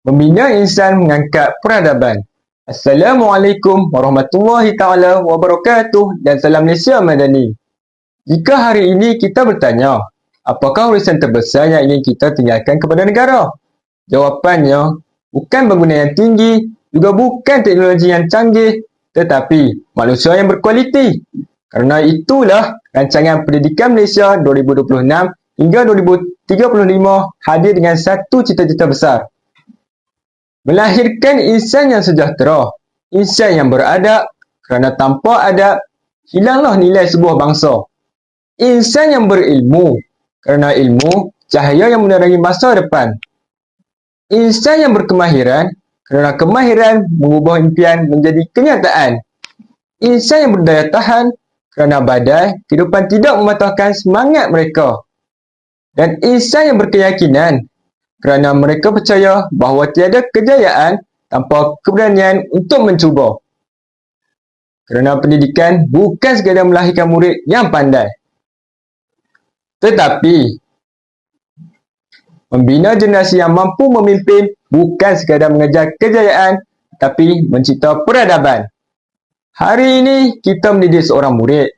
Membina insan mengangkat peradaban. Assalamualaikum warahmatullahi taala wabarakatuh dan salam Malaysia Madani. Jika hari ini kita bertanya, apakah urusan terbesar yang ingin kita tinggalkan kepada negara? Jawapannya, bukan bangunan yang tinggi, juga bukan teknologi yang canggih, tetapi manusia yang berkualiti. Kerana itulah rancangan Pendidikan Malaysia 2026 hingga 2035 hadir dengan satu cita-cita besar. Melahirkan insan yang sejahtera, insan yang beradab, kerana tanpa adab, hilanglah nilai sebuah bangsa. Insan yang berilmu, kerana ilmu, cahaya yang menerangi masa depan. Insan yang berkemahiran, kerana kemahiran mengubah impian menjadi kenyataan. Insan yang berdaya tahan, kerana badai, kehidupan tidak mematahkan semangat mereka. Dan insan yang berkeyakinan, kerana mereka percaya bahawa tiada kejayaan tanpa keberanian untuk mencuba. Kerana pendidikan bukan sekadar melahirkan murid yang pandai, tetapi membina generasi yang mampu memimpin bukan sekadar mengejar kejayaan, tapi mencipta peradaban. Hari ini kita mendidik seorang murid.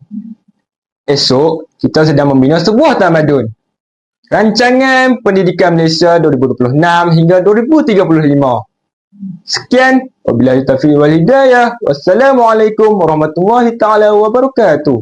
Esok kita sedang membina sebuah tamadun. Rancangan Pendidikan Malaysia 2026 hingga 2035. Sekian, wabillahi taufiq wal hidayah. Wassalamualaikum warahmatullahi taala wabarakatuh.